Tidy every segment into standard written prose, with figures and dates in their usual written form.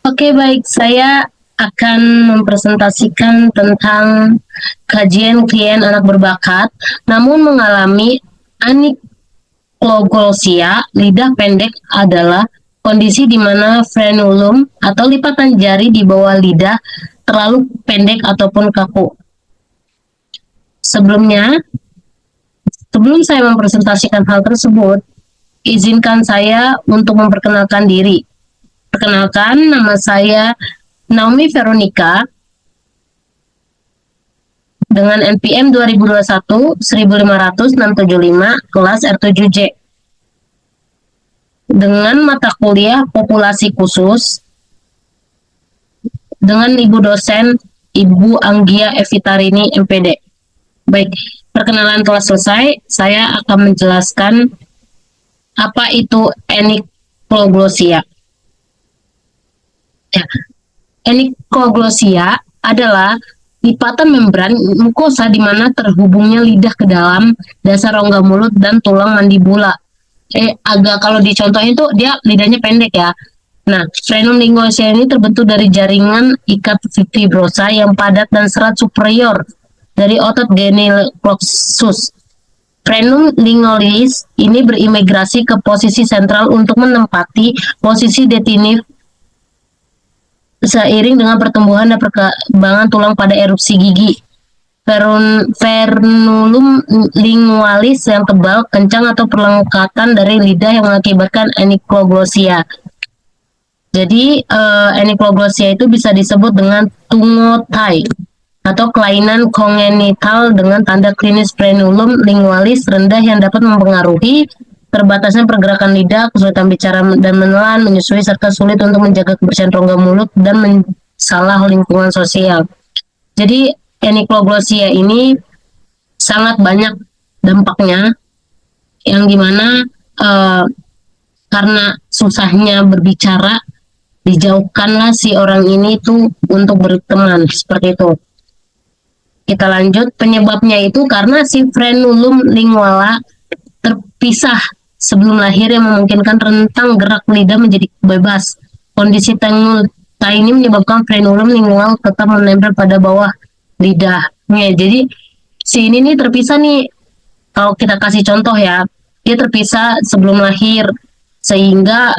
Oke, baik. Saya akan mempresentasikan tentang kajian klien anak berbakat, namun mengalami anikloglossia. Lidah pendek adalah kondisi di mana frenulum atau lipatan jari di bawah lidah terlalu pendek ataupun kaku. Sebelum saya mempresentasikan hal tersebut, izinkan saya untuk memperkenalkan diri. Perkenalkan, nama saya Naomi Veronica dengan NPM 2021 15675 kelas R7J dengan mata kuliah populasi khusus dengan Ibu dosen Ibu Anggia Evitarini MPD. Baik, perkenalan telah selesai. Saya akan menjelaskan apa itu anikloglossia. Ya, anikloglossia adalah lipatan membran mukosa di mana terhubungnya lidah ke dalam dasar rongga mulut dan tulang mandibula. Kalau dicontohin tuh dia lidahnya pendek ya. Nah, frenum lingualis ini terbentuk dari jaringan ikat fibrosa yang padat dan serat superior dari otot genioplexus. Frenum lingualis ini berimigrasi ke posisi sentral untuk menempati posisi detinif seiring dengan pertumbuhan dan perkembangan tulang pada erupsi gigi. Frenulum lingualis yang tebal, kencang atau perlengkatan dari lidah yang mengakibatkan anikloglossia. Jadi anikloglossia itu bisa disebut dengan tungotai atau kelainan kongenital dengan tanda klinis frenulum lingualis rendah yang dapat mempengaruhi terbatasnya pergerakan lidah, kesulitan bicara dan menelan, menyusui, serta sulit untuk menjaga kebersihan rongga mulut dan salah lingkungan sosial. Jadi anikloglossia ini sangat banyak dampaknya, yang dimana karena susahnya berbicara, dijauhkanlah si orang ini tuh untuk berteman, seperti itu. Kita lanjut, penyebabnya itu karena si frenulum linguala terpisah sebelum lahir yang memungkinkan rentang gerak lidah menjadi bebas. Kondisi tungotai ini menyebabkan frenulum lingual tetap menempel pada bawah lidahnya. Jadi si ini nih terpisah nih, kalau kita kasih contoh ya, dia terpisah sebelum lahir sehingga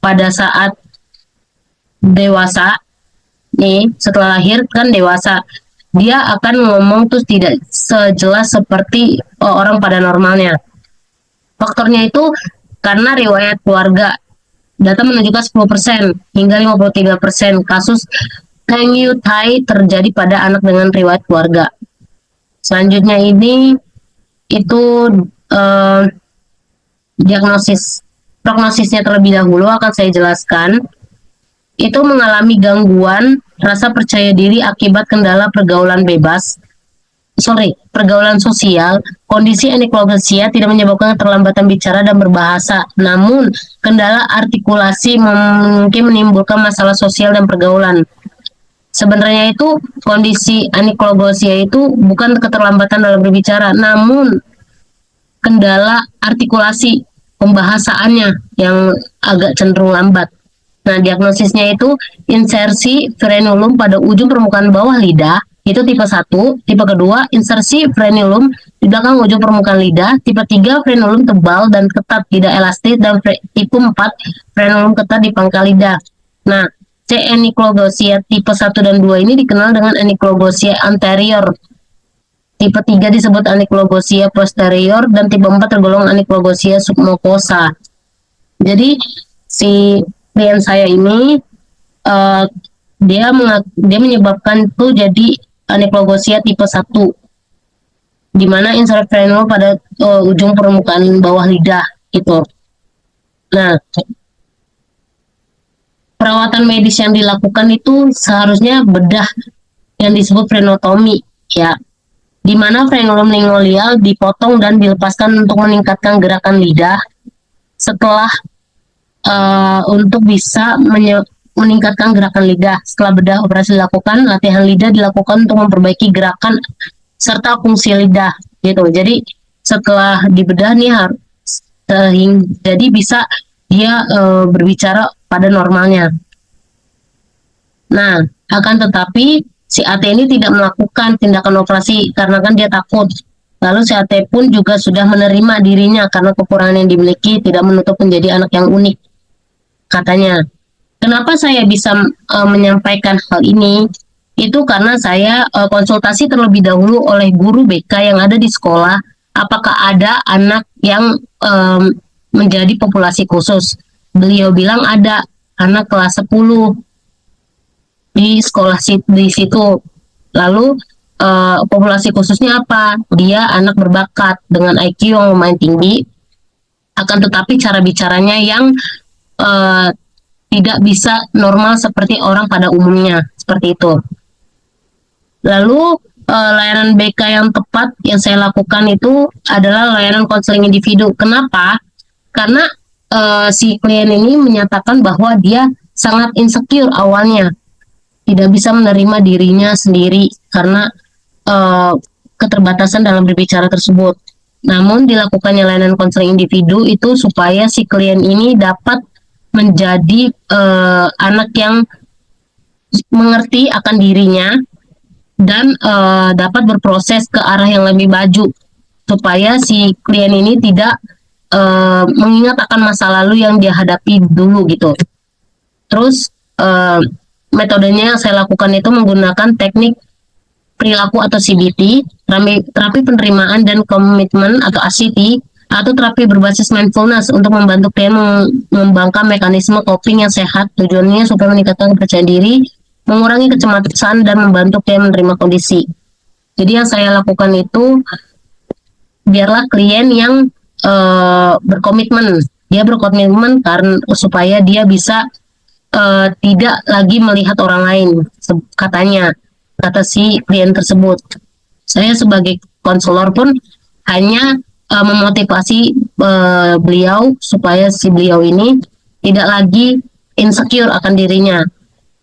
pada saat dewasa nih, setelah lahir kan dewasa, dia akan ngomong tuh tidak sejelas seperti orang pada normalnya. Faktornya itu karena riwayat keluarga. Data menunjukkan 10% hingga 53% kasus tungotai terjadi pada anak dengan riwayat keluarga. Selanjutnya ini itu diagnosis. Prognosisnya terlebih dahulu akan saya jelaskan. Itu mengalami gangguan rasa percaya diri akibat kendala pergaulan sosial. Kondisi anikloglossia tidak menyebabkan keterlambatan bicara dan berbahasa, namun kendala artikulasi mungkin menimbulkan masalah sosial dan pergaulan. Sebenarnya itu kondisi anikloglossia itu bukan keterlambatan dalam berbicara, namun kendala artikulasi pembahasaannya yang agak cenderung lambat. Nah, diagnosisnya itu insersi frenulum pada ujung permukaan bawah lidah, itu tipe 1. Tipe kedua, insersi frenulum di belakang ujung permukaan lidah. Tipe 3, frenulum tebal dan ketat, tidak elastis. Dan tipe 4, frenulum ketat di pangkal lidah. Nah, anikloglossia tipe 1 dan 2 ini dikenal dengan anikloglossia anterior. Tipe 3 disebut anikloglossia posterior, dan tipe 4 tergolong anikloglossia submucosa. Jadi, si klien saya ini dia menyebabkan tuh jadi anikloglossia tipe 1, di mana insert frenulum pada ujung permukaan bawah lidah itu. Nah, perawatan medis yang dilakukan itu seharusnya bedah yang disebut frenotomi ya, di mana frenulum lingual dipotong dan dilepaskan untuk meningkatkan gerakan lidah. Setelah untuk bisa meningkatkan gerakan lidah. Setelah bedah operasi dilakukan, latihan lidah dilakukan untuk memperbaiki gerakan serta fungsi lidah gitu. Jadi setelah dibedah nih jadi bisa dia berbicara pada normalnya. Nah, akan tetapi si AT ini tidak melakukan tindakan operasi karena kan dia takut. Lalu si AT pun juga sudah menerima dirinya karena kekurangan yang dimiliki tidak menutup menjadi anak yang unik, katanya. Kenapa saya bisa menyampaikan hal ini? Itu karena saya konsultasi terlebih dahulu oleh guru BK yang ada di sekolah. Apakah ada anak yang menjadi populasi khusus? Beliau bilang ada anak kelas 10 di sekolah di situ. Lalu populasi khususnya apa? Dia anak berbakat dengan IQ yang lumayan tinggi, akan tetapi cara bicaranya yang uh, tidak bisa normal seperti orang pada umumnya, seperti itu. Lalu layanan BK yang tepat yang saya lakukan itu adalah layanan konseling individu. Kenapa? Karena si klien ini menyatakan bahwa dia sangat insecure awalnya, tidak bisa menerima dirinya sendiri karena uh, keterbatasan dalam berbicara tersebut. Namun dilakukannya layanan konseling individu itu supaya si klien ini dapat menjadi anak yang mengerti akan dirinya dan dapat berproses ke arah yang lebih maju supaya si klien ini tidak mengingat akan masa lalu yang dia hadapi dulu gitu. Terus metodenya yang saya lakukan itu menggunakan teknik perilaku atau CBT, terapi penerimaan dan komitmen atau ACT, atau terapi berbasis mindfulness untuk membantu klien mengembangkan mekanisme coping yang sehat. Tujuannya supaya meningkatkan kepercayaan diri, mengurangi kecemasan, dan membantu klien menerima kondisi. Jadi yang saya lakukan itu, biarlah klien yang berkomitmen. Dia berkomitmen karena supaya dia bisa tidak lagi melihat orang lain, katanya, kata si klien tersebut. Saya sebagai konselor pun hanya memotivasi beliau supaya si beliau ini tidak lagi insecure akan dirinya.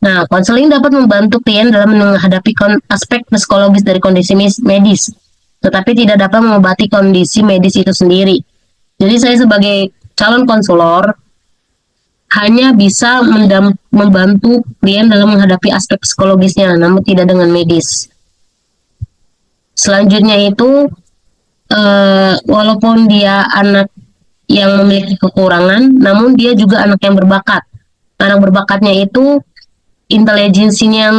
Nah, konseling dapat membantu klien dalam menghadapi aspek psikologis dari kondisi medis, tetapi tidak dapat mengobati kondisi medis itu sendiri. Jadi saya sebagai calon konselor hanya bisa membantu klien dalam menghadapi aspek psikologisnya, namun tidak dengan medis. Selanjutnya itu, walaupun dia anak yang memiliki kekurangan, namun dia juga anak yang berbakat. Anak berbakatnya itu intelijensinya yang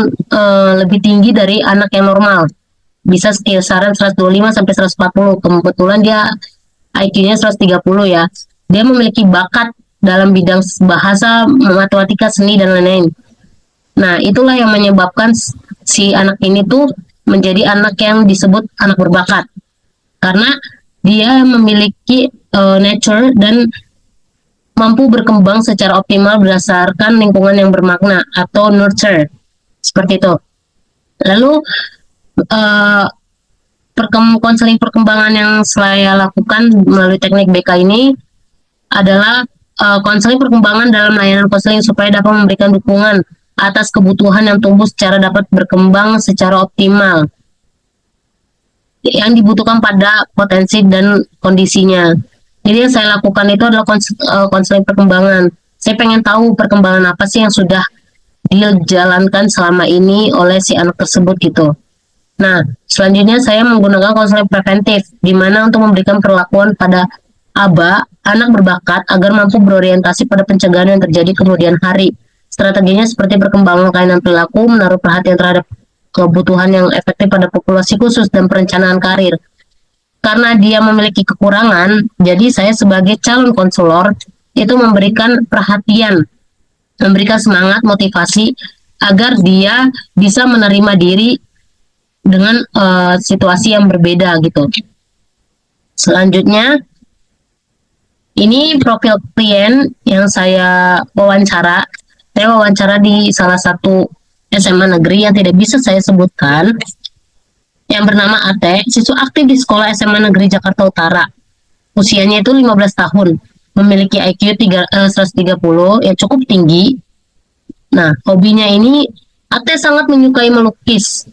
lebih tinggi dari anak yang normal. Bisa kisaran 125 sampai 140. Kebetulan dia IQ-nya 130 ya. Dia memiliki bakat dalam bidang bahasa, matematika, seni, dan lain-lain. Nah, itulah yang menyebabkan si anak ini tuh menjadi anak yang disebut anak berbakat. Karena dia memiliki nature dan mampu berkembang secara optimal berdasarkan lingkungan yang bermakna atau nurture. Seperti itu. Lalu, konseling perkembangan yang saya lakukan melalui teknik BK ini adalah konseling perkembangan dalam layanan konseling supaya dapat memberikan dukungan atas kebutuhan yang tumbuh secara dapat berkembang secara optimal yang dibutuhkan pada potensi dan kondisinya. Jadi yang saya lakukan itu adalah konseling perkembangan. Saya pengen tahu perkembangan apa sih yang sudah dijalankan selama ini oleh si anak tersebut gitu. Nah, selanjutnya saya menggunakan konseling preventif, di mana untuk memberikan perlakuan pada ABA, anak berbakat, agar mampu berorientasi pada pencegahan yang terjadi kemudian hari. Strateginya seperti perkembangan kelainan perilaku, menaruh perhatian terhadap kebutuhan yang efektif pada populasi khusus, dan perencanaan karir. Karena dia memiliki kekurangan, jadi saya sebagai calon konselor itu memberikan perhatian, memberikan semangat, motivasi, agar dia bisa menerima diri dengan situasi yang berbeda gitu. Selanjutnya, ini profil klien yang saya wawancara. Saya wawancara di salah satu SMA negeri yang tidak bisa saya sebutkan, yang bernama Ate, siswa aktif di sekolah SMA negeri Jakarta Utara. Usianya itu 15 tahun, memiliki IQ 130 yang cukup tinggi. Nah, hobinya ini, Ate sangat menyukai melukis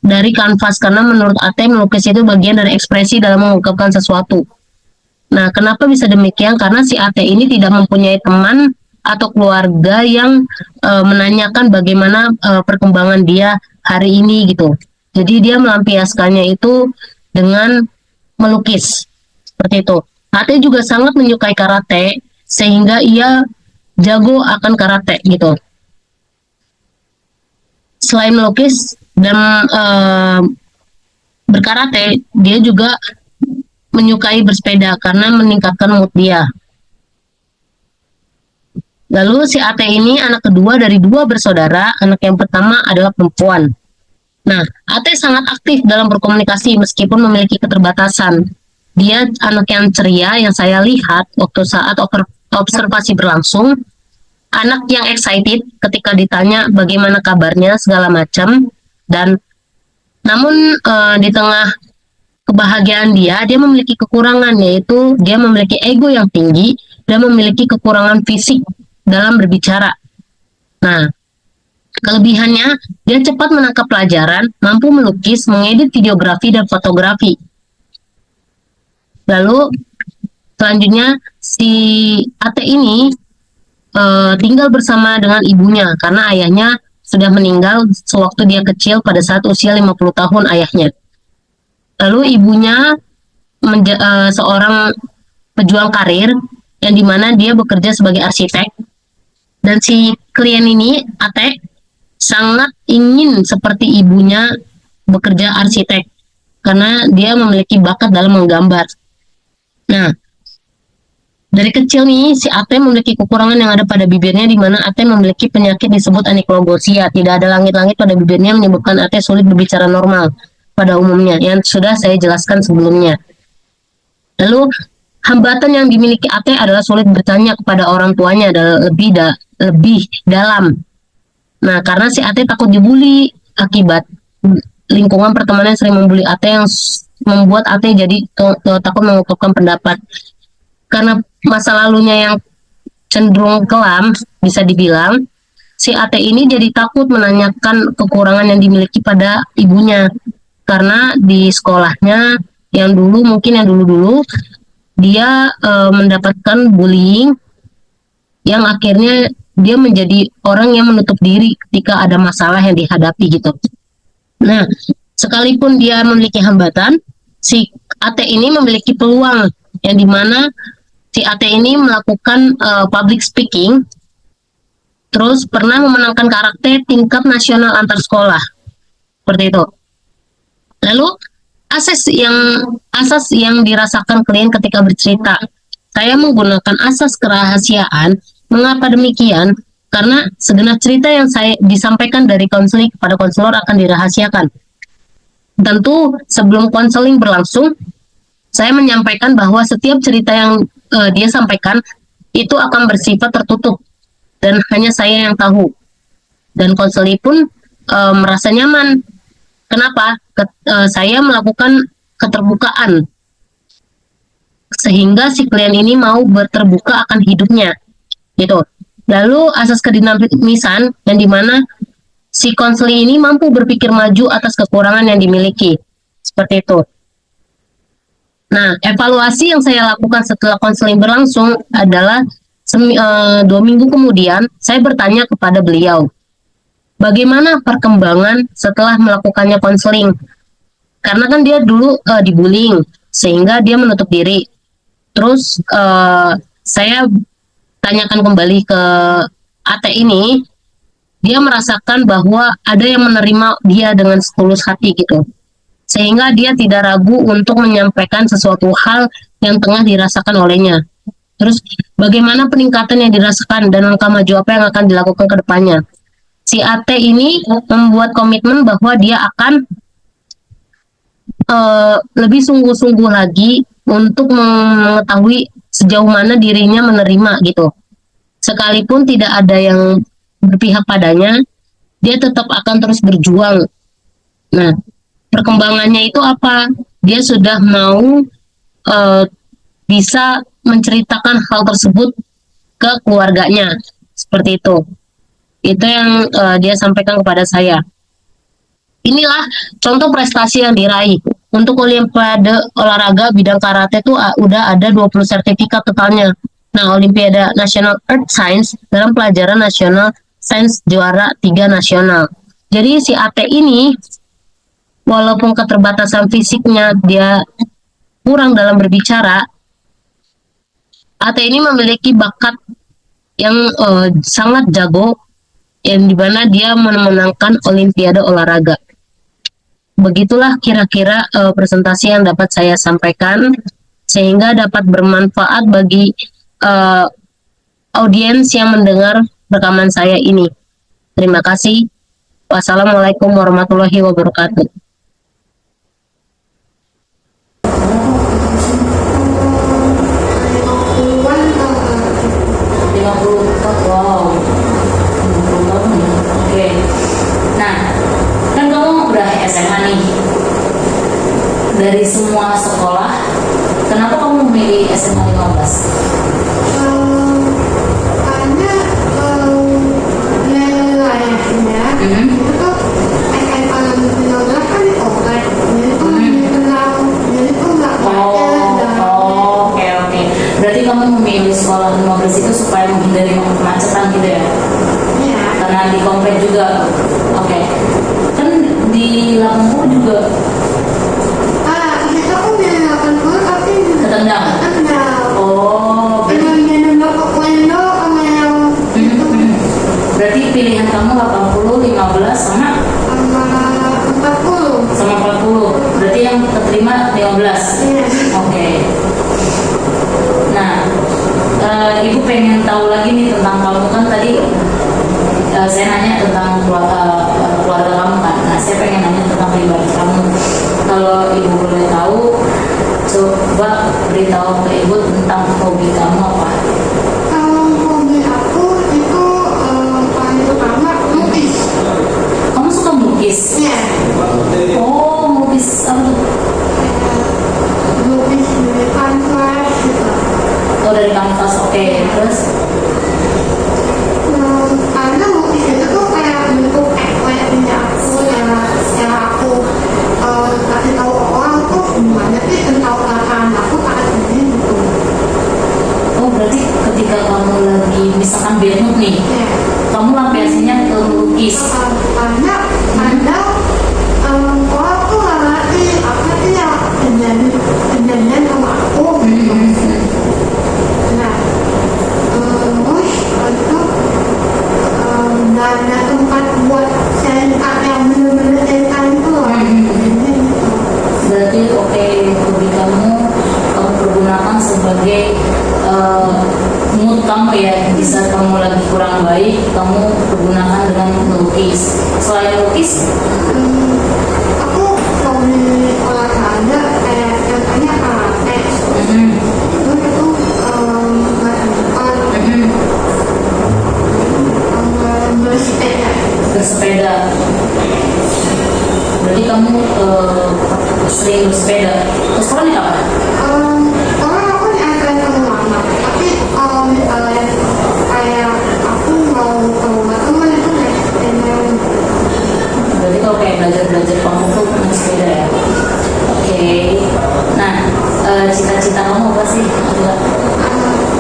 dari kanvas, karena menurut Ate melukis itu bagian dari ekspresi dalam mengungkapkan sesuatu. Nah, kenapa bisa demikian? Karena si Ate ini tidak mempunyai teman atau keluarga yang menanyakan bagaimana perkembangan dia hari ini gitu. Jadi dia melampiaskannya itu dengan melukis seperti itu. Ate juga sangat menyukai karate sehingga ia jago akan karate gitu. Selain melukis dan berkarate, dia juga menyukai bersepeda karena meningkatkan mood dia. Lalu si Ate ini anak kedua dari dua bersaudara, anak yang pertama adalah perempuan. Nah, Ate sangat aktif dalam berkomunikasi meskipun memiliki keterbatasan. Dia anak yang ceria yang saya lihat waktu saat observasi berlangsung, anak yang excited ketika ditanya bagaimana kabarnya segala macam, dan namun di tengah kebahagiaan dia memiliki kekurangan, yaitu dia memiliki ego yang tinggi dan memiliki kekurangan fisik dalam berbicara. Nah, kelebihannya, dia cepat menangkap pelajaran, mampu melukis, mengedit videografi dan fotografi. Lalu, selanjutnya, si Ate ini tinggal bersama dengan ibunya, karena ayahnya sudah meninggal sewaktu dia kecil pada saat usia 50 tahun ayahnya. Lalu ibunya seorang pejuang karir, yang dimana dia bekerja sebagai arsitek. Dan si klien ini, Ate, sangat ingin seperti ibunya bekerja arsitek karena dia memiliki bakat dalam menggambar. Nah, dari kecil nih si Ate memiliki kekurangan yang ada pada bibirnya, di mana Ate memiliki penyakit disebut aniklogosia. Tidak ada langit-langit pada bibirnya menyebabkan Ate sulit berbicara normal pada umumnya, yang sudah saya jelaskan sebelumnya. Lalu hambatan yang dimiliki Ate adalah sulit bertanya kepada orang tuanya adalah lebih dalam. Nah, karena si Ate takut dibully akibat lingkungan pertemanan sering membuli Ate yang membuat Ate jadi takut mengungkapkan pendapat. Karena masa lalunya yang cenderung kelam, bisa dibilang, si Ate ini jadi takut menanyakan kekurangan yang dimiliki pada ibunya. Karena di sekolahnya yang dulu-dulu dia mendapatkan bullying yang akhirnya dia menjadi orang yang menutup diri ketika ada masalah yang dihadapi gitu. Nah, sekalipun dia memiliki hambatan, si Ate ini memiliki peluang yang dimana si Ate ini melakukan public speaking, terus pernah memenangkan karakter tingkat nasional antar sekolah, seperti itu. Lalu asas yang dirasakan klien ketika bercerita, saya menggunakan asas kerahasiaan. Mengapa demikian? Karena segenap cerita yang saya disampaikan dari konseling kepada konselor akan dirahasiakan. Tentu sebelum konseling berlangsung, saya menyampaikan bahwa setiap cerita yang dia sampaikan itu akan bersifat tertutup dan hanya saya yang tahu. Dan konseling pun merasa nyaman. Kenapa? Saya melakukan keterbukaan sehingga si klien ini mau terbuka akan hidupnya. Gitu. Lalu asas kedinamisan yang dimana si konseling ini mampu berpikir maju atas kekurangan yang dimiliki, seperti itu. Nah, evaluasi yang saya lakukan setelah konseling berlangsung adalah 2 minggu kemudian saya bertanya kepada beliau, bagaimana perkembangan setelah melakukannya konseling? Karena kan dia dulu dibullying sehingga dia menutup diri. Terus saya tanyakan kembali ke Ate ini, dia merasakan bahwa ada yang menerima dia dengan setulus hati gitu. Sehingga dia tidak ragu untuk menyampaikan sesuatu hal yang tengah dirasakan olehnya. Terus bagaimana peningkatan yang dirasakan dan langkah maju apa yang akan dilakukan ke depannya. Si Ate ini membuat komitmen bahwa dia akan lebih sungguh-sungguh lagi untuk mengetahui sejauh mana dirinya menerima gitu. Sekalipun tidak ada yang berpihak padanya, dia tetap akan terus berjuang. Nah, perkembangannya itu apa? Dia sudah mau bisa menceritakan hal tersebut ke keluarganya, seperti itu. Itu yang dia sampaikan kepada saya. Inilah contoh prestasi yang diraih. Untuk Olimpiade olahraga bidang karate itu udah ada 20 sertifikat totalnya. Nah, Olimpiade Nasional Earth Science dalam pelajaran nasional sains juara 3 nasional. Jadi si AT ini walaupun keterbatasan fisiknya dia kurang dalam berbicara, AT ini memiliki bakat yang sangat jago yang dimana dia memenangkan Olimpiade olahraga. Begitulah kira-kira presentasi yang dapat saya sampaikan sehingga dapat bermanfaat bagi audiens yang mendengar rekaman saya ini. Terima kasih. Wassalamualaikum warahmatullahi wabarakatuh. Wow, 50 tahun ya. Oke. Nah, kan kamu udah SMA nih. Dari semua sekolah, kenapa kamu memilih SMA 15? Karena nilai-nilainya itu tuh SMA 15 kan oke, jadi tuh tenang, jadi tuh nggak macet. Oke. Berarti kamu memilih sekolah 15 itu supaya menghindari kemacetan gitu ya? Iya. Karena di komplek juga. Oke. Kan di 80 juga Kita pun dari 80 tapi ketendang. tenang. Oh, berarti Nembak ke window sama yang berarti pilihan kamu 80, 15 sama 40. 40. Berarti yang keterima 15. Iya. Oke. Nah, Ibu pengen tahu lagi nih tentang kamu kan tadi saya nanya tentang keluarga kamu kan. Nah, saya pengen nanya tentang pribadi kamu. Kalau Ibu boleh tahu, coba beritahu ke Ibu tentang hobi kamu apa? Kalau hobi aku itu paling utama lukis. Kamu suka melukis? Iya. Oh, melukis apa tuh? Lukis dari kanvas gitu. Oh, dari kanvas. Oke. Terus? Karena lukis itu tuh kayak bentuk ekspresinya aku yang aku kasih tahu ke orang tuh gimana sih tentang perasaan aku saat ini gitu. Oh, berarti ketika kamu lagi misalkan bad mood nih, Ya. kamu lampiasinnya ke melukis. Karena kadang orang tuh nggak ngerti apa sih yang kejadian sama aku. Nah, terus itu nggak ada tempat buat cerita yang bener-bener cerita itu loh. Jadi, Berarti oke, hobi kamu pergunakan sebagai mood kamu ya. Di saat kamu lagi kurang baik, kamu pergunakan dengan melukis. Selain melukis, aku hobi olahraga kayak contohnya karate. Terus itu badminton, bersepeda. bersepeda. Berarti kamu sering bersepeda. Terus sekarang ini kapan? Orang aku diantarin sama mama, tapi kalau misalnya kayak aku mau ke rumah teman itu naik sepeda. Berarti kalau kayak belajar kamu tuh naik sepeda ya. Oke. Nah, cita-cita kamu apa sih?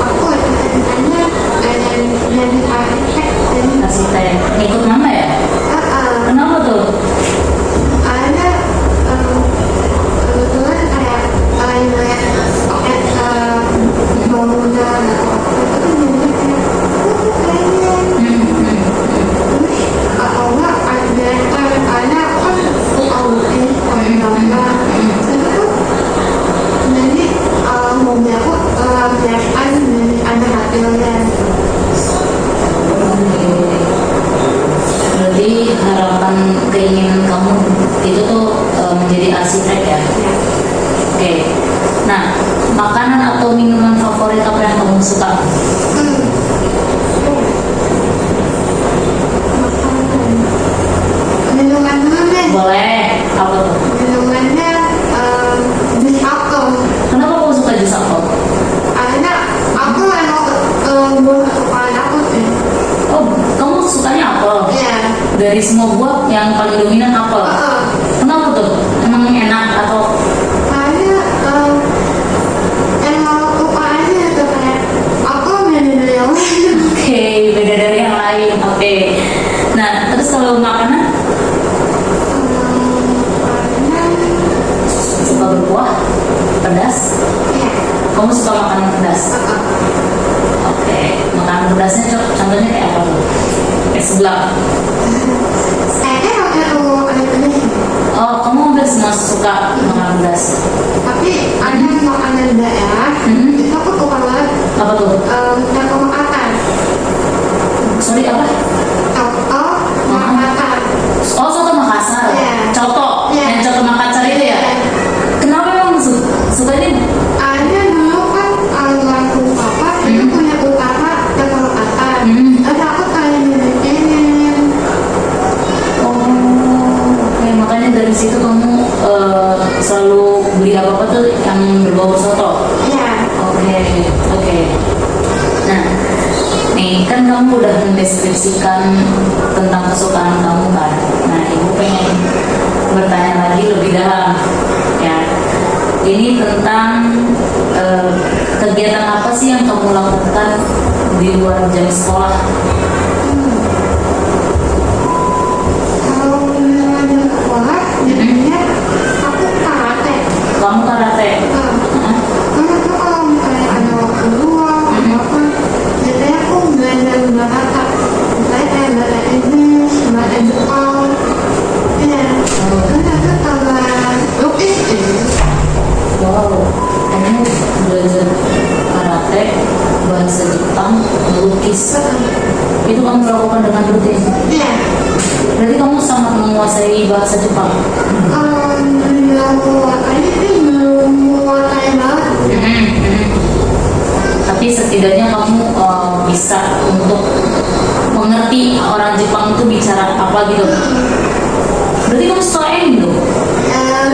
Aku cita-citanya jadi arsitek. Jadi Arsitek. Ikut mama ya? Kenapa tuh? ada kebetulan kayak ngeliat bangunan atau apa itu jadi kayak aku pengen. Terus atau enggak ada kan suka lukis gambar itu tuh jadi hobi aku biasanya jadi ada hasilnya. Berarti harapan keinginan kamu itu tuh menjadi arsitek ya? Oke. Nah, makanan atau minuman favorit apa yang kamu suka? Minuman dulu deh. Boleh. Apa tuh? Minumannya jus apel. Kenapa kamu suka jus apel? Karena aku emang buah kesukaan aku sih. Oh, kamu sukanya apel? Iya. Dari semua buah yang paling dominan apel. Kenapa tuh? Emang enak atau? Karena emang suka aja gitu kayak aku sebelah. Kayaknya waktu itu ada pedas. Oh, kamu hampir semua suka makan pedas. Tapi ada makanan daerah itu aku suka banget. Apa tuh? Contoh makan. Sorry, apa? Contoh makan. Oh, soto Makassar. Iya. Coto. Iya. Yang coto Makassar itu ya? Kenapa emang suka ini? Ada dulu kan almarhum papa itu punya usaha contoh makan. Terus aku kayak bikinin. Oh, oke. Makanya dari situ kamu selalu beli apa-apa tuh yang berbau soto. Iya. Oke, oke. Nah, nih kan kamu udah mendeskripsikan tentang kesukaan kamu kan. Nah, ibu pengen bertanya lagi lebih dalam, ya. Ini tentang kegiatan apa sih yang kamu lakukan di luar jam sekolah? Kalau misalnya sekolah, biasanya aku karate. Kamu karate? Hah? Karena tuh kalau misalnya ada waktu luang, apa, biasanya aku belajar bahasa. Misalnya kayak bahasa Inggris, bahasa Jepang. Iya. Karena aku tambah lukis gitu. Wow, kamu belajar karate, bahasa Jepang, melukis. Itu kamu lakukan dengan rutin. Iya. Berarti kamu sangat menguasai bahasa Jepang. Yang menguasai sih belum menguasai banget. Tapi setidaknya kamu bisa untuk mengerti orang Jepang itu bicara apa gitu. Berarti kamu suka anime dong?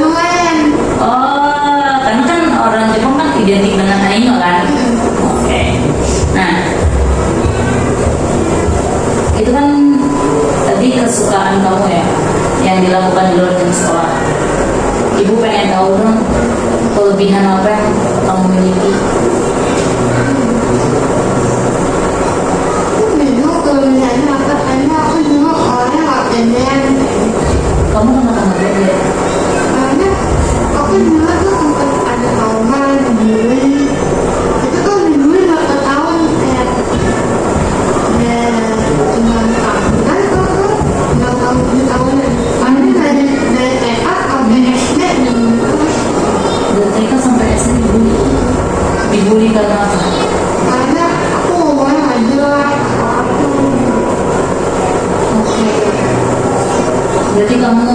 Lumayan. Oh, karena kan orang Jepang kan identik dengan anime kan? Oke. Nah, itu kan tadi kesukaan kamu ya, yang dilakukan di luar jam sekolah. Ibu pengen tahu dong kelebihan apa yang kamu miliki. Aku bingung kalau misalnya apa, karena aku juga orangnya gak pengen. Kamu kenapa beda? Karena aku juga tuh sempat ada trauma dibully. Itu kan dibully berapa tahun kayak cuma tahunan kok, nggak tahu 7 tahunan. Karena dari TK sampai SD dibully terus. Dari TK sampai SD dibully. Dibully karena apa? Karena aku ngomongnya nggak jelas. Oke. Berarti kamu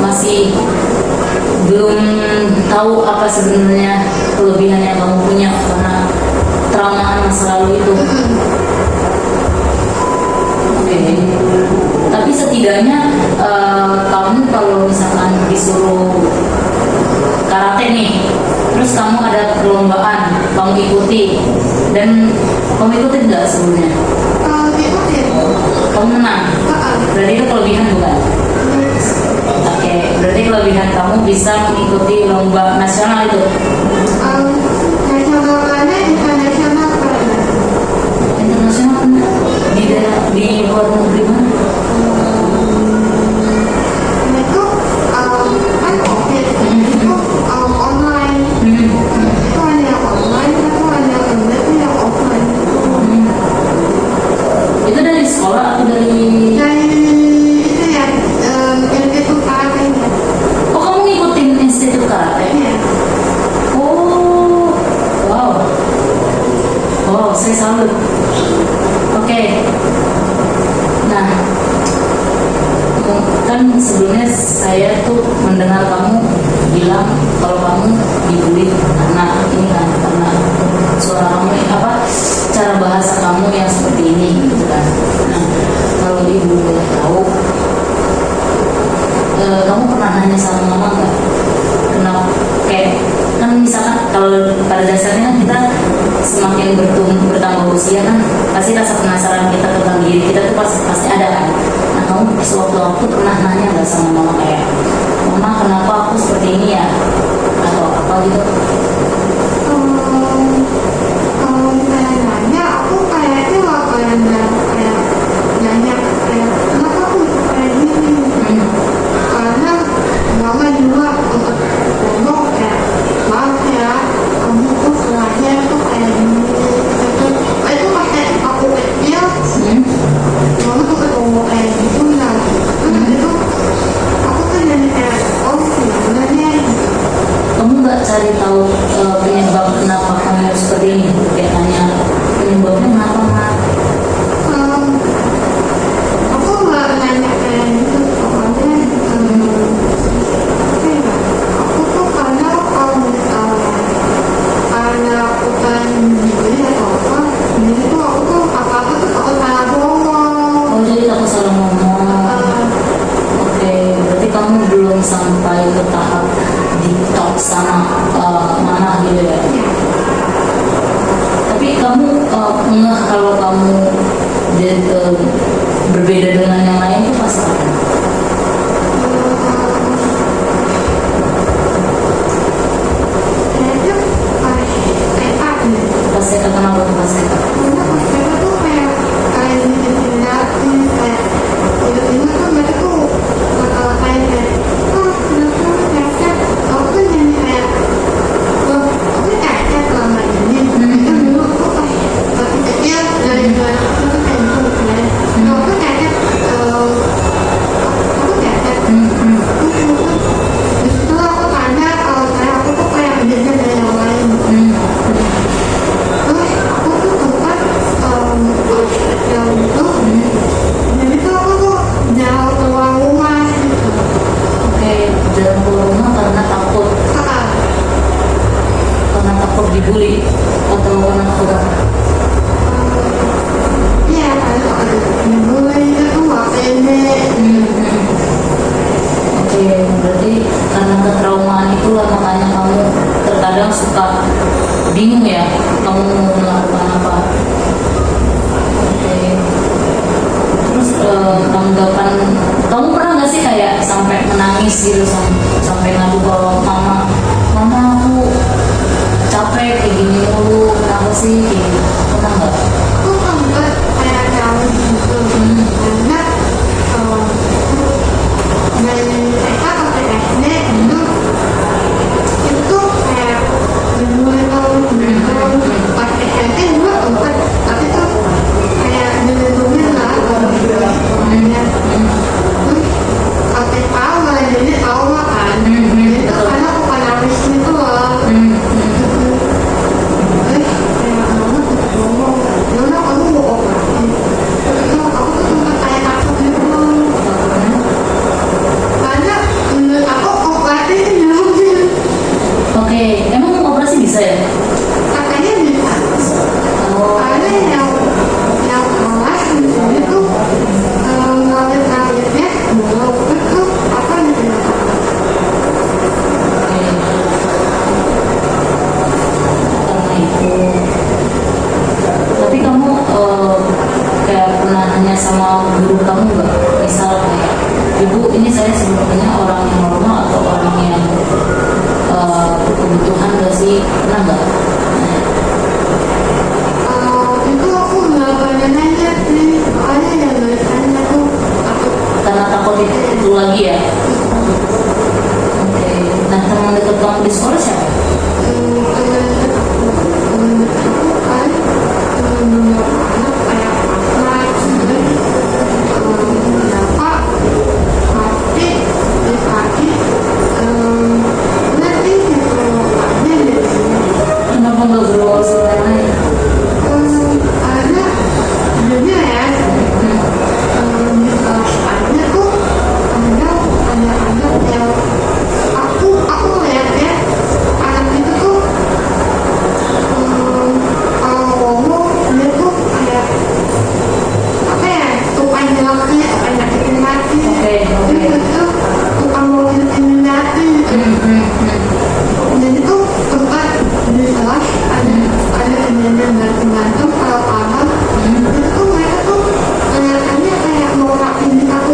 masih belum tahu apa sebenarnya kelebihan yang kamu punya karena traumaan masa lalu itu. Oke. Tapi setidaknya kamu kalau misalkan disuruh karate nih, terus kamu ada perlombaan, kamu ikuti, dan kamu ikuti nggak sebelumnya? Kalau diikutin, Kamu menang. Berarti itu kelebihan bukan? Oke, berarti kelebihan kamu bisa mengikuti lomba nasional itu. nasional mana, internasional pernah. Internasional pernah? Di luar negeri mana? Itu kan office, itu online. Itu ada yang online, itu ada yang enggak, itu yang offline. Itu dari sekolah atau dari? Dari itu ya, institut karatenya. Oh, kamu ngikutin institut karate? Iya. Oh, wow. Oh, saya salut. Oke. Nah, kan sebelumnya saya tuh mendengar kamu bilang kalau kamu dibully karena ini kan, karena suara kamu apa, cara bahasa kamu yang seperti ini gitu kan. Nah, kalau ibu boleh tahu, kamu pernah nanya sama mama nggak? Kenapa? Kayak kan misalkan kalau pada dasarnya kita semakin bertambah usia kan pasti rasa penasaran kita tentang diri kita tuh pasti ada kan. Nah, kamu sewaktu-waktu pernah nanya nggak sama mama kayak, mama kenapa aku seperti ini ya, atau apa gitu? Kalau misalnya nanya, aku kayaknya nggak pernah kayak gitu ya. Iya. Tapi kamu ngeh kalau kamu berbeda dengan yang lain itu pas kapan? Kayaknya pas TK nih. Pas saya kenapa tuh pas kita? Karena pas TK tuh kayak ditinggalin, kayak tiba-tiba tuh mereka tuh kayak oh kenapa cacat? Aku kan jadi kayak loh, aku cacat selama ini. Itu dulu aku pas masih kecil dari dua aku tuh kayak gitu kan. Loh, aku cacat, aku cacat. Terus itu aku tanya kalau saya aku tuh kayak beda dari yang lain. Terus aku tuh sempat yang itu, jadi tuh aku tuh jauh keluar rumah gitu. Oke, jalan keluar rumah karena takut dibully atau karena takut apa? Iya, kalau ada mulai itu nggak pede. Oke, berarti karena ketraumaan itulah makanya kamu terkadang suka bingung ya kamu mau melakukan apa. Oke. Terus tanggapan kamu pernah nggak sih kayak sampai menangis gitu sampai ngadu kalau mama aku capek kayak gini mulu kenapa sih gitu. Pernah nggak? Aku sempat kayak jauh gitu. Karena dari TK sampai SD itu kayak mulai tahun pas SMP juga sempat, tapi tuh kayak dilindungi lah semuanya. Terus sampai tahu lah, jadi tahu lah kan. Itu karena aku kan nangis gitu loh. Terus kayak mama tuh ngomong, Yaudah kamu mau operasi. Terus aku tuh sempat kayak takut gitu. Karena menurut aku operasi itu nyelamatin. Oke, emang operasi bisa ya? Katanya bisa. Oh, Ada yang kelas di sini tuh ngawet-ngawetnya belum itu apa gitu ya. oke. Karena itu. Tapi kamu kayak pernah nanya sama guru kamu nggak? Misal kayak, ibu ini saya sebenarnya orang yang normal atau orang yang kebutuhan nggak sih? Pernah nggak? Itu aku nggak pernah nanya sih, soalnya yang biasanya tuh takut. Karena takut itu lagi ya. Oke. Nah, teman dekat kamu di sekolah siapa? Kenapa nggak beruang sekolah lain? Aku lihatnya anak itu tuh kalau ngomong dia tuh kayak apa ya, tukang jeleknya, tukang nyakitin hati. Oke. Jadi itu tukang mau intimidasi. Jadi tuh tempat di kelas ada kejadian gantung kalau paham. Itu tuh mereka tuh kelihatannya kayak mau takutin aku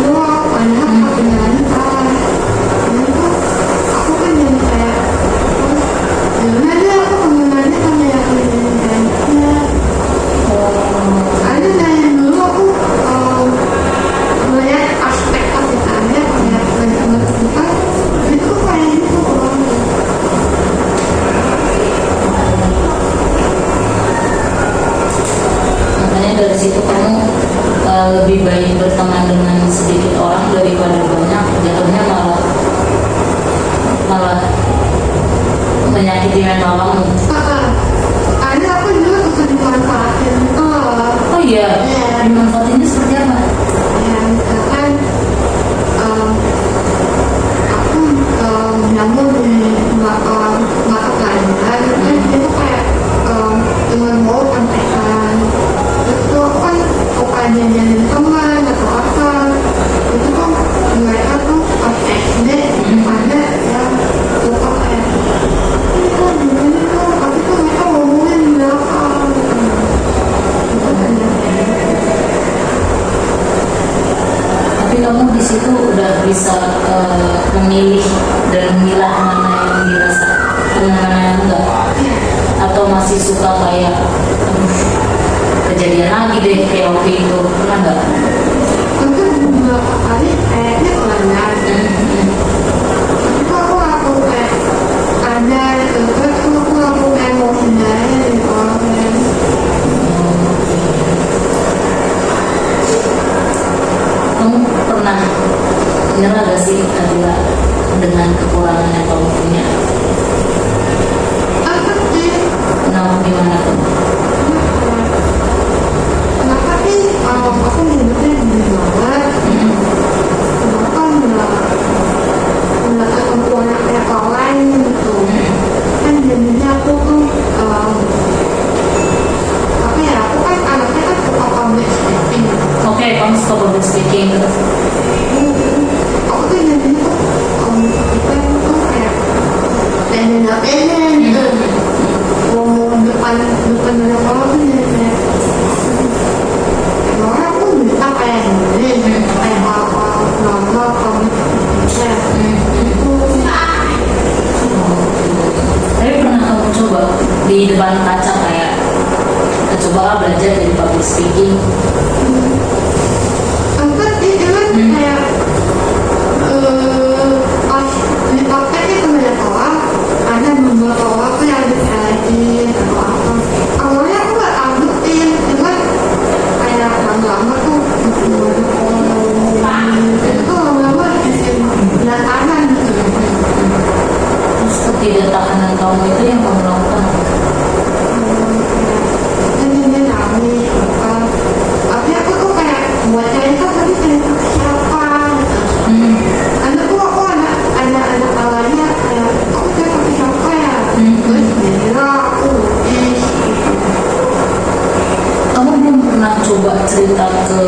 doang, padahal aku beneran salah. Jadi tuh aku kan jadi kayak gimana deh aku kembali sama yang kejadiannya. Ada dari dulu aku melihat aspek kasihnya kayak benar-benar kita itu kayak gitu orangnya. Makanya dari situ kamu lebih baik berteman dengan sedikit orang daripada banyak, jatuhnya malah menyakiti mental kamu. Ada aku juga suka dimanfaatin gitu loh. Oh iya, Iya. dimanfaatinnya seperti apa? Ya misalkan aku nyambung di mata pelajaran kan itu kayak dengan mau kontekan. Terus tuh aku kan suka jajanin teman atau apa. Itu tuh mereka tuh pas SD ada yang suka kayak ini kan kamu di situ udah bisa memilih dan memilah mana yang dirasa dan mana yang enggak? Atau masih suka kayak "Aduh, kejadian lagi deh kayak waktu itu, pernah nggak?" Mungkin beberapa kali kayaknya pernah. Tapi kok aku langsung kayak ada terus aku langsung emosinya gitu orangnya. Kamu pernah nyerah gak sih Adila dengan kekurangan yang kamu punya? Apa sih? Kenapa, gimana tuh? Kenapa sih aku hidupnya gini banget? Kenapa nggak ketemu anak kayak orang lain gitu? Kan jadinya aku tuh apa ya? Aku kan anaknya kan suka public speaking. Oke, kamu suka public speaking terus? Aku tuh jadinya tuh kayak pengen gitu. Ngomong depan banyak orang tuh jadi kayak orang aku bisa kayak gini, kayak apa normal public speaking itu. Tapi pernah kamu coba di depan kaca kayak coba belajar jadi public speaking? Enggak sih, cuman kayak pas di praktek itu banyak orang, ada beberapa orang tuh yang disalahin atau apa. Awalnya aku nggak anggutin, cuman kayak lama-lama tuh banyak orang ngomongin, itu tuh lama-lama bikin belakangan gitu. Terus ketidaktahanan kamu itu yang kamu lakukan apa? Jadi dia nangis apa. Tapi aku tuh kayak buat cerita tapi cerita ke siapa gitu. Karena tuh aku anak awalnya kayak aku cerita ke siapa ya. Terus dia bilang aku nulis gitu. Kamu belum pernah coba cerita ke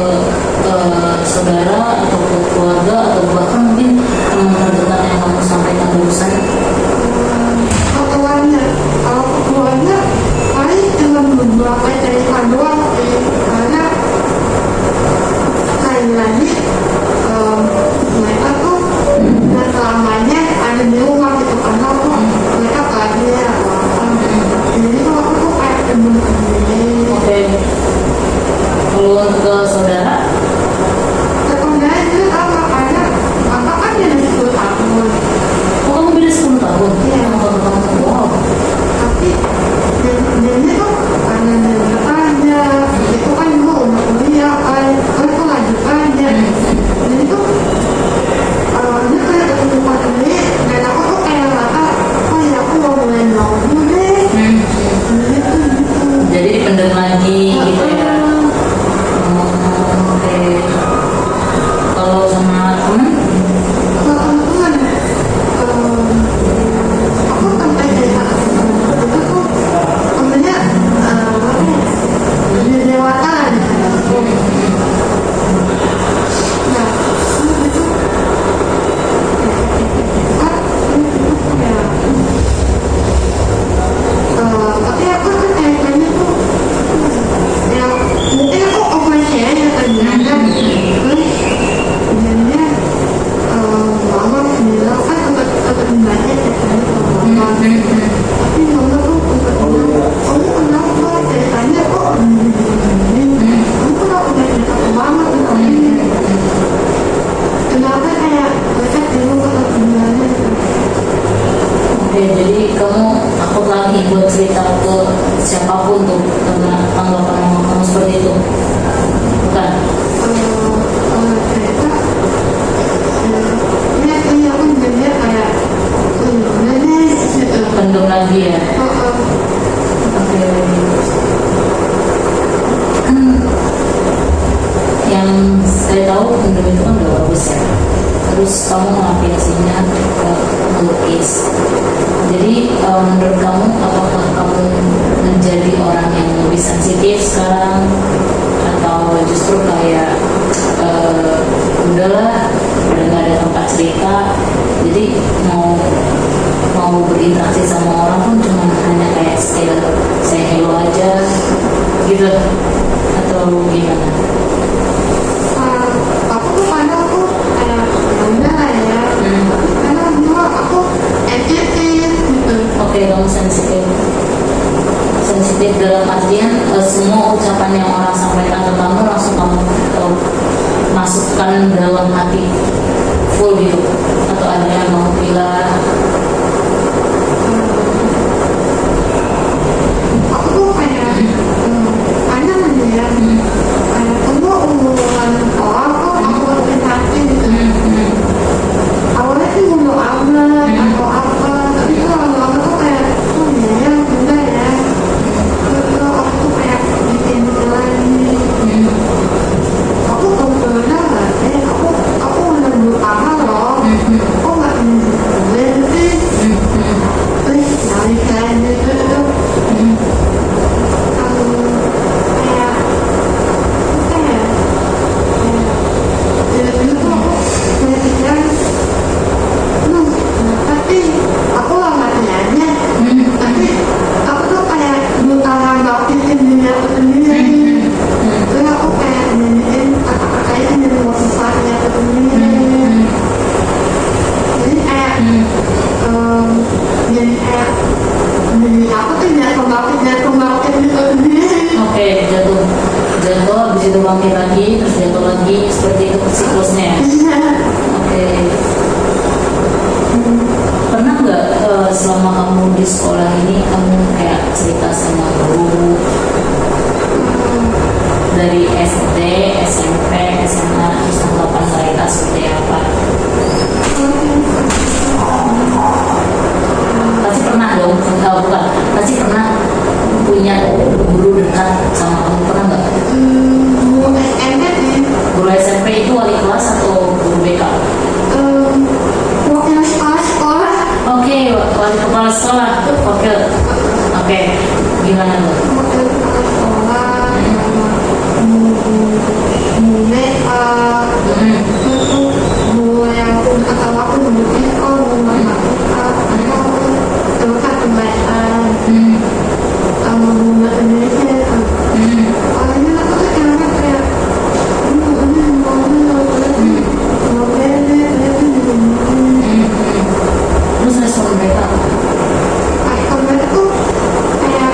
saudara atau ke keluarga atau bahkan mungkin teman terdekat yang kamu sampaikan barusan? Kalau keluarnya paling cuma beberapa cerita doang sih. Karena sekali lagi mereka tuh nggak selamanya ada di rumah gitu karena tuh mereka kerja atau apa. Jadi tuh aku tuh kayak temen sendiri. Oke. Kalau ke saudara? Sebenarnya itu sama karena kakak kan jadi 10 tahun. Oh, kamu beda 10 tahun? Iya. Oh, kamu, wow. Tapi dia tuh karena dia bekerja itu kan gue udah kuliah kan gue tuh lanjut aja jadi tuh dia kayak ketutupan ini dan aku tuh kayak rata oh ya aku mau mulai vlog dulu deh jadi tuh gitu. Jadi dipendam lagi gitu ya? Oh, oke. Kalau sama teman? Kalau teman-teman aku sampai cerita ke teman itu tuh temennya apa ya udah dewasa gitu. Nah, terus itu tapi aku tuh kayaknya tuh ya mungkin aku overshare ya ternyata terus jadinya mama bilang kan tetap membaca ceritanya ke mama tapi mama tuh sempat bilang kamu kenapa ceritanya kok begini kamu kenapa udah cerita ke mama tentang ini kenapa kayak mereka bingung atau gimana gitu. Oke, jadi kamu takut lagi buat cerita ke siapapun tuh karena tanggapan mama kamu seperti itu? Bukan? Cerita ya kayaknya aku jadinya kayak udah deh gitu. Pendam lagi ya? Oke. Kan yang saya tahu pendam itu kan udah bagus ya. Terus kamu mengapresiasinya ke melukis. Jadi menurut kamu apakah kamu menjadi orang yang lebih sensitif sekarang atau justru kayak udahlah udah nggak ada tempat cerita jadi mau berinteraksi sama orang pun cuma hanya kayak sekedar say hello aja gitu atau gimana? Aku tuh kadang aku terus jatuh lagi, seperti itu siklusnya ya? Oke. Pernah nggak selama kamu di sekolah ini kamu kayak cerita sama guru dari SD, SMP, SMA, terus tanggapan mereka seperti apa? Pasti pernah dong, bukan? Pasti pernah punya guru dekat sama kamu, pernah nggak? Guru SMP nih. Guru SMP itu wali kelas atau guru BK? Wakil kepala sekolah. Oke, wali kepala sekolah. Oke, gimana tuh? Wakil kepala sekolah. Guru BK. Itu guru yang kata aku guru BK, guru matematika, terus pembacaan. Sama guru bahasa Indonesia. Awalnya aku tuh kayak Terus respon mereka apa? mereka tuh kayak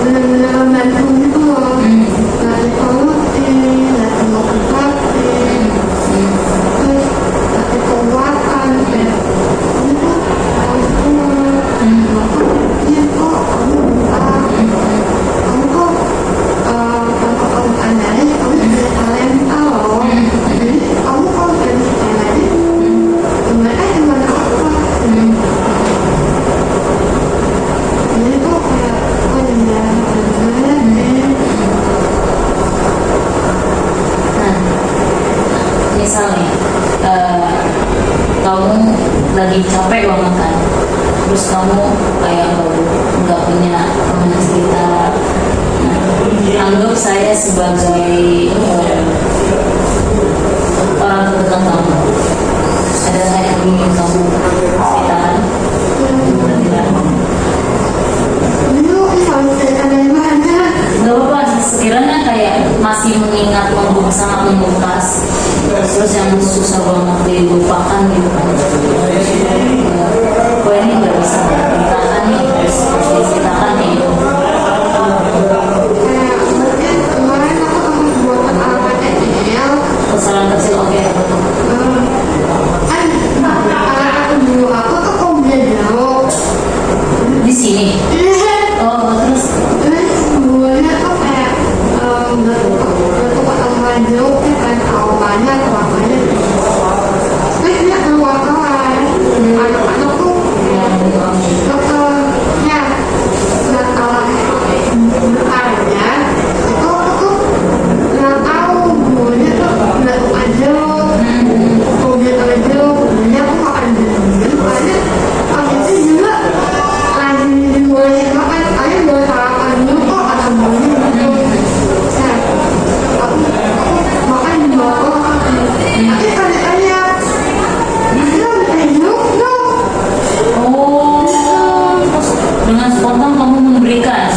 bener-bener membantu gitu loh. Nggak diturutin, nggak dimotivasi, terus nggak dikuatkan kayak itu harus kuat. Iya kok kamu bisa, kamu kok tanpa kamu andalin kamu punya talenta loh. Jadi kamu kalau jadi talenta mereka cuma apa? Jadi tuh kayak oh ya Nah, misalnya kamu lagi capek banget kan, terus kamu kayak baru nggak punya teman cerita. Nah, anggap saya sebagai orang terdekat kamu. Ada nggak yang ingin kamu ceritakan? Tidak. dulu kalau cerita dari mana? Gak apa-apa, sekiranya kayak masih mengingat sangat membekas, terus yang susah banget dilupakan gitu kan. Kok ini nggak bisa diceritakan nih, harus diceritakan nih. Kayak mungkin kemarin aku harus buat alamat email. Kesalahan kecil, oke. Kan alat aku dulu aku tuh kok dia jauh. Di sini. Oh, terus Terus gurunya tuh kayak nggak suka sama jauh kan awalnya kelakuannya. Terus dia keluar kelas. Anak-anak tuh ya nggak kalah bukannya itu aku tuh nggak tahu gurunya tuh nggak suka jauh. Kalau dia tahu jauh, gurunya aku makan dingin. Soalnya abis itu juga lagi boleh makan, saya boleh sarapan dulu kok ada gurunya gitu. Nah, aku makan di bawah. Tapi tanya-tanya, dia udah jauh dong. oh, dengan spontan kamu memberikan.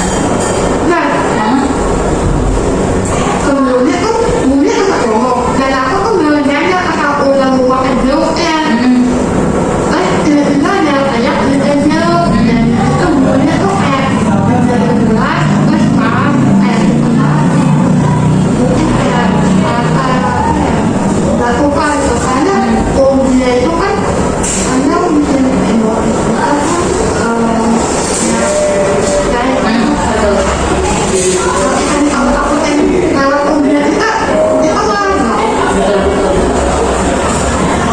Nah, Hah? sebelumnya tuh gurunya suka ngomong, dan aku tuh belum nanya karena aku udah mau makan jeruknya. Terus tiba-tiba ada kayak ada jeruk, dan itu gurunya tuh kayak dari gelas, terus makan kayak gelas. Mungkin kayak nggak suka gitu, karena gurunya itu kan ada mungkin emosi kalau aku kalau gurunya kita marah. Betul, betul.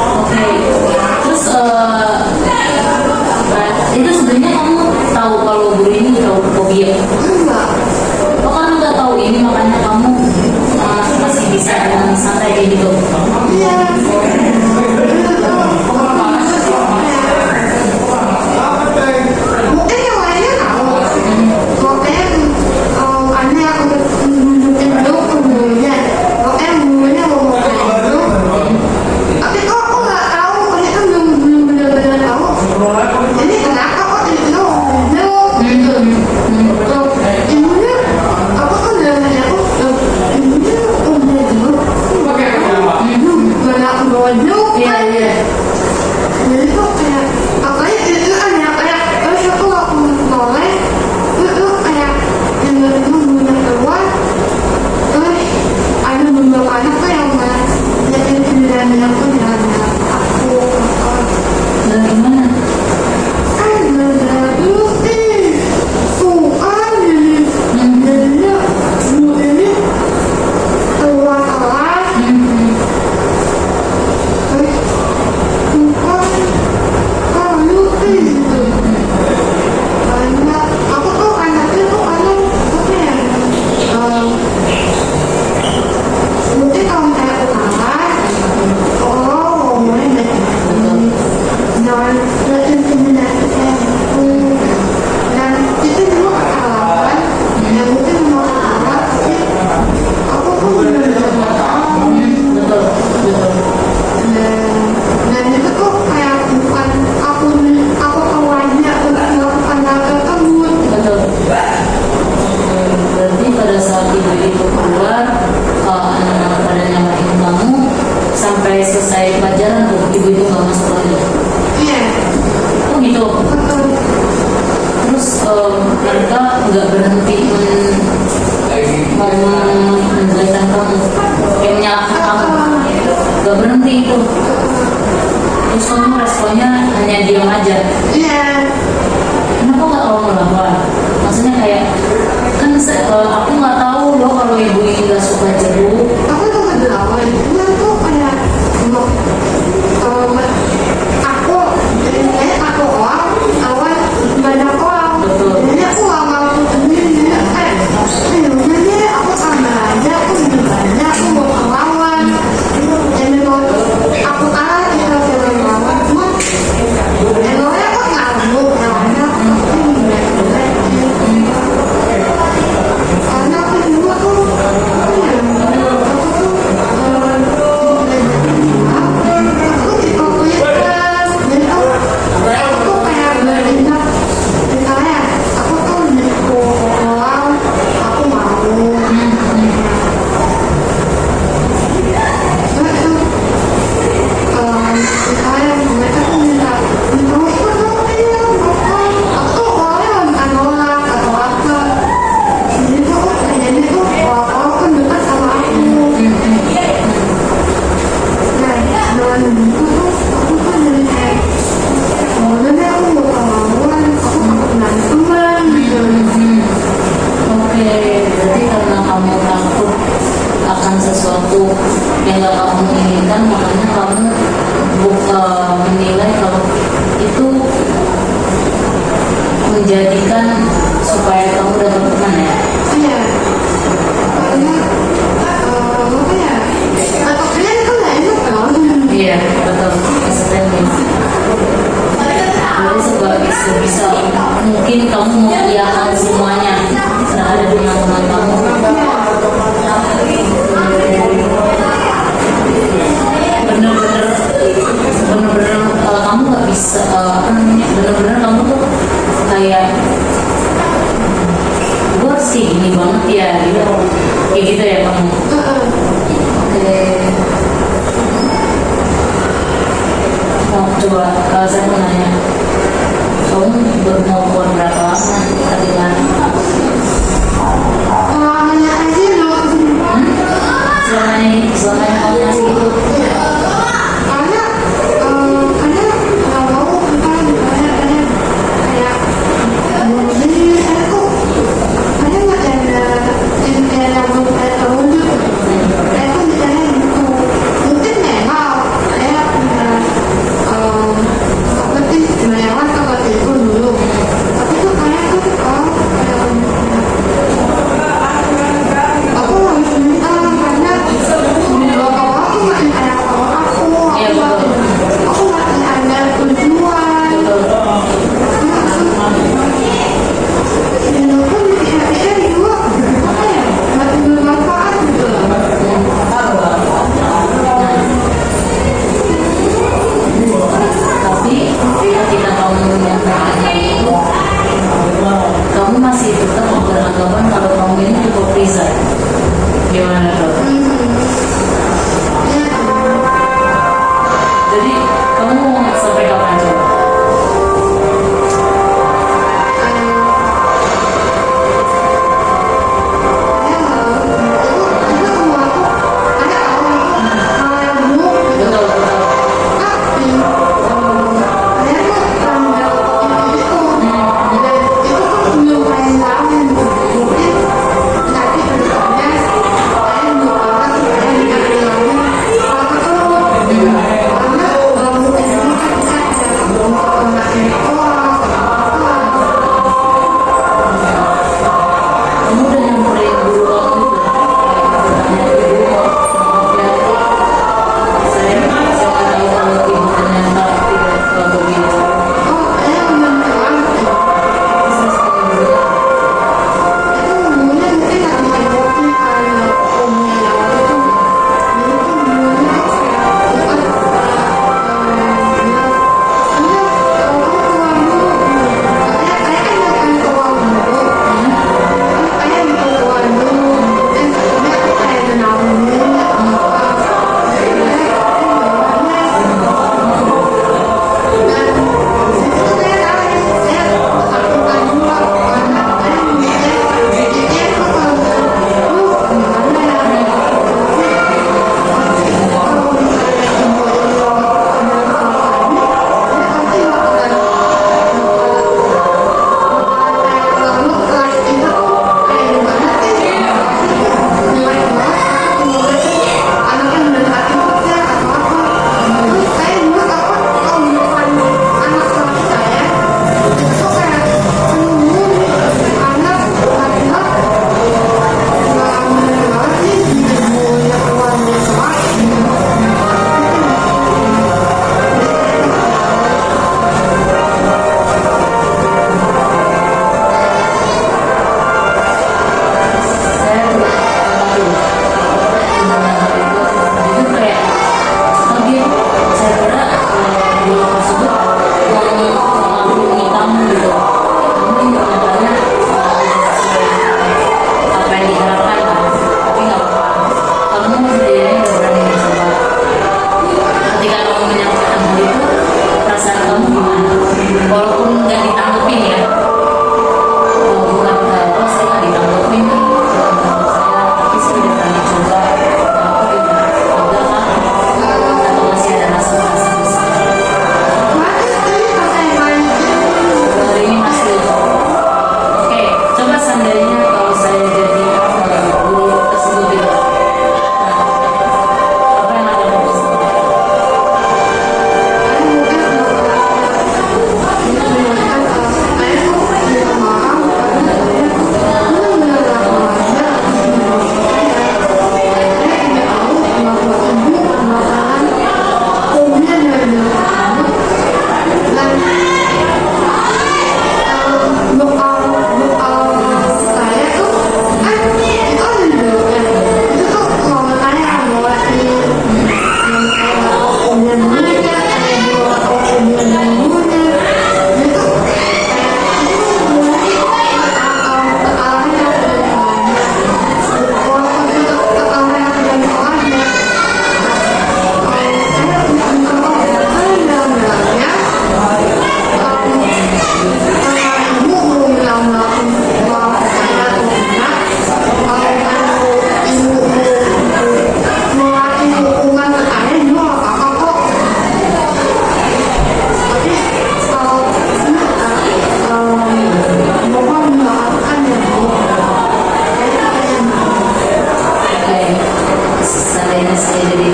Oke, terus itu sebenarnya kamu tahu kalau guru ini tahu fobia? Enggak. Oh, kamu nggak tahu ini makanya kamu masih bisa dengan santai kayak gitu. Iya. Mungkin yang lainnya tahu. Makanya aneh aku nunjukin dulu ke gurunya. Makanya gurunya ngomong kayak gitu. Tapi kok aku nggak tahu, makanya kan belum benar-benar tahu. Jadi kenapa kok itu gitu? Loh, ibunya aku kan udah nanya aku, ibunya udah dulu. Mana aku bawa gak berhenti itu. Terus kamu responnya hanya diam aja. Iya. Kenapa nggak kamu melawan? Maksudnya kayak kan aku nggak tahu loh kalau ibu ini nggak suka jeruk. Aku tuh ngelawan. Cuma tuh kayak mau aku jadi aku orang awal banyak orang. Betul. Jadi aku nggak mau sendiri. Udah deh aku tambah aja. Aku minum aja. Aku mau ngelawan. Jadi mau aku kalah kita jalan ngelawan. Cuma emangnya aku ngamuk ngelawannya. Karena aku dulu tuh aku dipopulerkan dan aku tuh kayak bertindak misalnya aku tuh dipukul aku mau terus tuh misalnya mereka tuh minta rokok dong iya rokok aku tuh orangnya nggak nolak atau apa jadi tuh kayaknya tuh rokok kan dekat sama aku nah dengan begitu tuh aku tuh jadi kayak oh udah deh aku mau kemauan aku takut teman gitu Oke, berarti karena kamu takut akan sesuatu yang gak kamu inginkan, makanya kamu menilai kalau itu menjadikan supaya kamu dapat teman ya. iya karena apa ya atau kalian kan nggak enak kan Iya, betul. Maksudnya gitu. Jadi sebisa mungkin kamu mengiyakan semuanya terhadap teman-teman kamu. Bener-bener kamu nggak bisa apa namanya, bener-bener kamu tuh kayak gue sih gini banget ya gitu, kayak gitu ya kamu. Oke. Mau coba saya mau nanya, kamu baru mau keluar berapa lama tadi kan? pengalamannya aja loh Selamanya kamu masih itu. karena nggak mau ntar misalnya kayak jadi aku kadang nggak ada yang kayak mau kayak terwujud kayak aku misalnya gitu mungkin memang saya punya apa sih melewat seperti itu dulu tapi tuh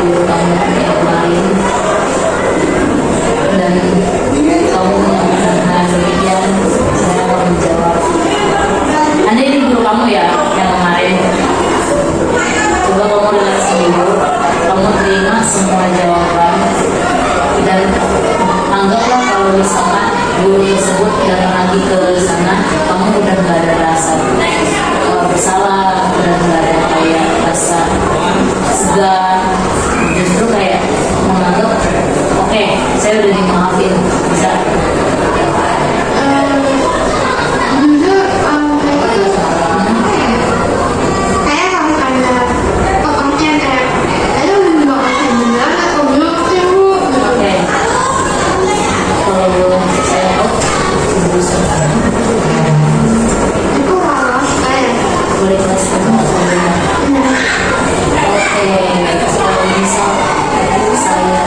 guru kamu yang kemarin, dan kamu menyampaikan demikian, saya akan menjawab. Anda ini guru kamu ya yang kemarin. Coba kamu relax dulu, kamu terima semua jawaban, dan anggaplah kalau misalkan guru tersebut datang lagi ke sana, kamu udah nggak ada rasa bersalah, udah nggak ada kayak rasa segan, justru kayak menganggap oke, saya udah dimaafin, bisa. Jujur, kayak harus ada pengertian kayak saya udah dimaafin beneran atau belum sih Bu? Oke, kalau saya tahu ibu sekarang Itu harus kayak boleh kasih kamu oke, kalau misal saya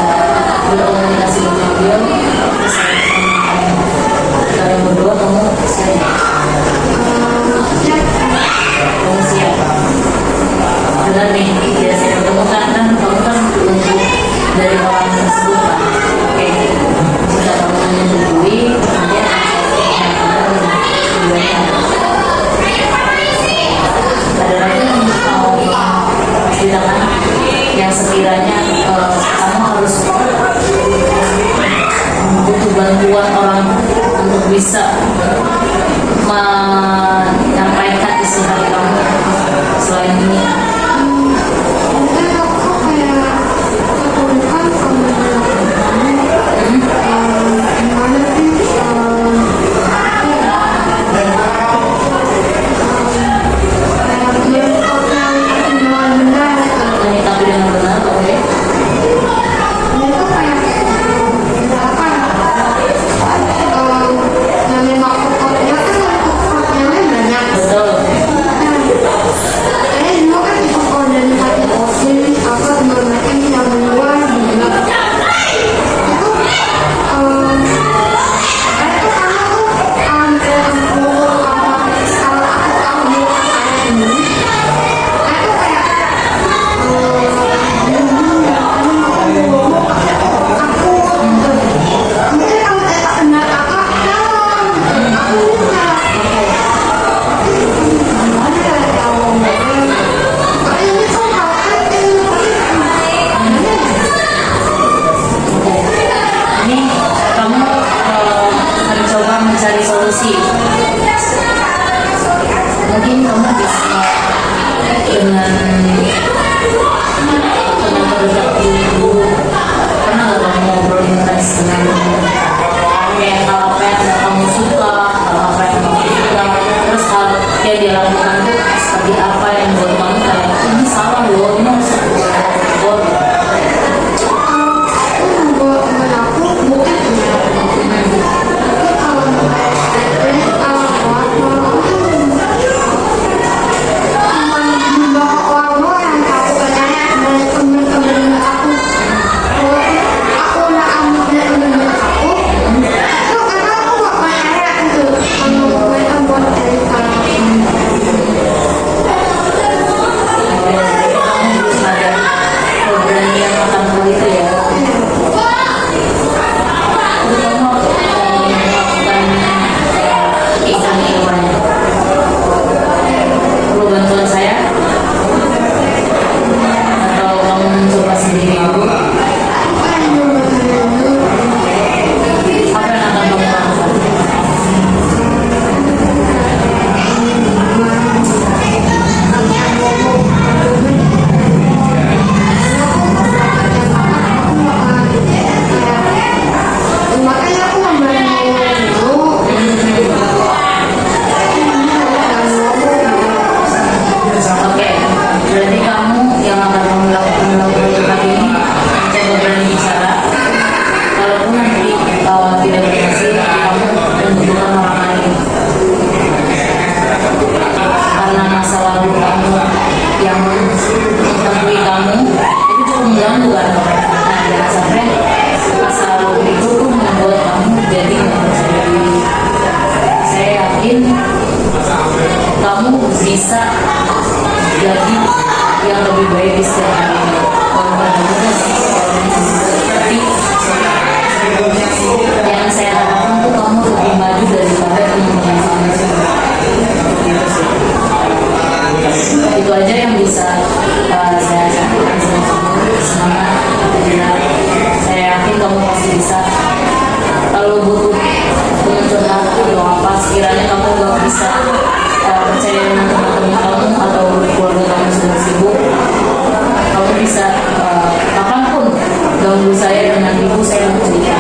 berkomunikasi dengan beliau, terus saya kalian berdua, kamu saya kamu siap. Benar nih, ya saya ketemu kan kamu kan menunggu dari orang tersebut kan. Oke, jika kamu menyetujui, nanti akan saya keduanya. Ada lagi yang mau ceritakan yang sekiranya kamu harus butuh bantuan orang untuk bisa menyampaikan isi hati kamu selain ini. mungkin aku kayak kesulitan sama gimana sih kayak berikutnya dengan benar Menyikapi dengan benar, oke. itu kayak apa yang dimaksud kodenya kan untuk kodenya banyak Betul. saya juga kan ikut kode di hati OSIS apa berbagai yang luar juga itu saya tuh karena tuh ada guru apa kalau aku tahu guru saya ini saya tuh kayak aku mungkin kalau saya tak kenal kakak aku nggak gimana ya tahu kayak ini tuh kakak Ini kamu mencoba mencari solusi. Mungkin kamu bisa dengan terdekat ibu. Pernah nggak kamu ngobrol intens dengan kayak hal apa yang kamu suka, hal apa yang kamu suka, terus hal yang dia lakukan itu seperti apa yang buat kamu kayak ini salah loh, ini harus buat. buat temen aku mungkin punya tapi kalau cuma orang-orang yang tahu katanya dari temen-temen aku aku udah ambil dari temen aku itu karena aku gak percaya gitu kalau mereka buat cerita Kamu belum ada keberanian akan hal itu ya. Kamu melakukan ikan ilmunya. Perlu bantuan saya? Atau kamu mencoba sendiri dulu? Apa yang akan kamu lakukan? makanya aku memberanikan dulu Oke, berarti kamu yang akan melakukan tempat ini coba berani bicara. Kalaupun nanti tidak berhasil, kamu menunjukkan orang lain. Karena masa lalu kamu yang menghantui kamu itu cukup mengganggu kan. Nah, jangan sampai masa lalu itu membuat kamu jadi nggak percaya diri. Saya yakin kamu bisa jadi yang lebih baik di setiap hari ini. banyak juga sih tapi yang saya harapkan tuh kamu lebih maju daripada teman-teman kamu gitu sih. Itu aja yang bisa saya sampaikan sama kamu. Semangat ya, saya yakin kamu pasti bisa. Kalau butuh teman curhat atau apa sekiranya kamu gak bisa percaya dengan teman-teman kamu atau keluarga kamu sedang sibuk, kamu bisa kapanpun ganggu saya dengan ibu saya mau cerita.